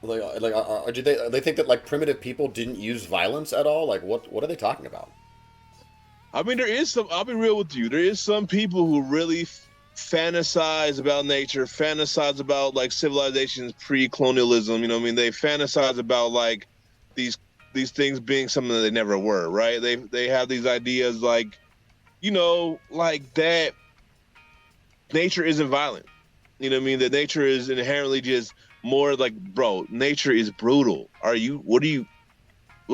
Do they think that like primitive people didn't use violence at all? Like what are they talking about? I mean, there is some. I'll be real with you. There is some people who really fantasize about nature, fantasize about like civilizations pre-colonialism. You know, what I mean, they fantasize about like these these things being something that they never were. Right? They have these ideas like like that nature isn't violent. You know what I mean? That nature is inherently just more like, bro, nature is brutal. What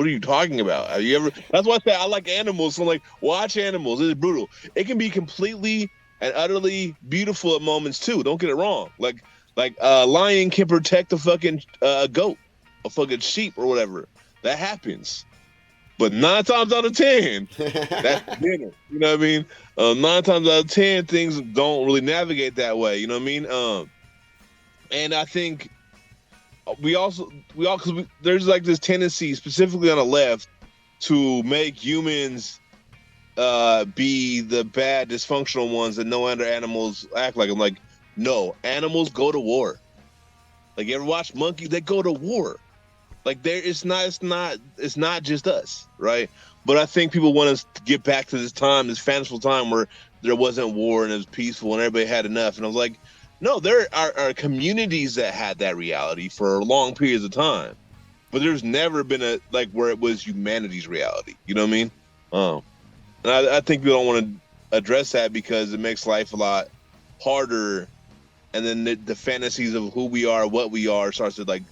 are you talking about? Have you ever? That's why I say I like animals. So like, watch animals. It's brutal. It can be completely and utterly beautiful at moments too. Don't get it wrong. Like a lion can protect a fucking goat, a fucking sheep or whatever. That happens. But 9 times out of 10, that's dinner. You know what I mean? 9 times out of 10, things don't really navigate that way. You know what I mean? And I think because there's like this tendency, specifically on the left, to make humans be the bad, dysfunctional ones that no other animals act like. I'm like, no, animals go to war. Like, you ever watch monkeys? They go to war. Like, it's not just us, right? But I think people want us to get back to this time, this fanciful time where there wasn't war and it was peaceful and everybody had enough. And I was like, no, there are communities that had that reality for long periods of time, but there's never been a like where it was humanity's reality. You know what I mean? And I think we don't want to address that because it makes life a lot harder, and then the fantasies of who we are, what we are, starts to like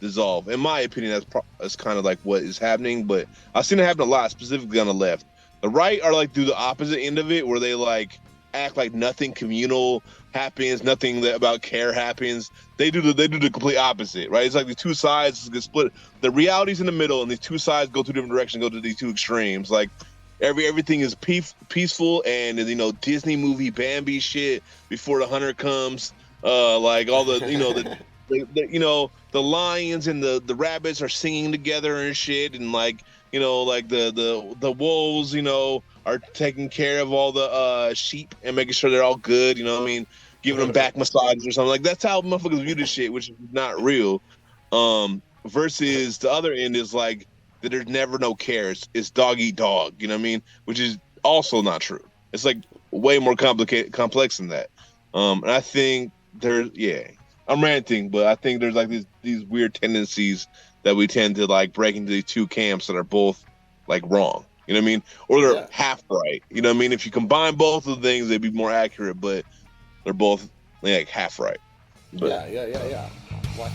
dissolve. In my opinion, that's kind of like what is happening. But I've seen it happen a lot, specifically on the left. The right are like do the opposite end of it, where they like act like nothing communal happens, nothing about care happens. They do the complete opposite, right? It's like the two sides get split. The reality's in the middle, and these two sides go two different directions, go to these two extremes. Like everything is peaceful, and Disney movie Bambi shit before the hunter comes. Like all the the lions and the rabbits are singing together and shit, and like the wolves are taking care of all the sheep and making sure they're all good. You know what I mean? Giving them back massages or something. Like that's how motherfuckers view this shit, which is not real. Versus the other end is like that there's never no care. It's dog eat dog. You know what I mean? Which is also not true. It's like way more complex than that. And I think I'm ranting, but I think there's like these weird tendencies that we tend to like break into these two camps that are both like wrong. You know what I mean? Or they're half right. You know what I mean? If you combine both of the things, they'd be more accurate, but they're both like half right. But, yeah. What?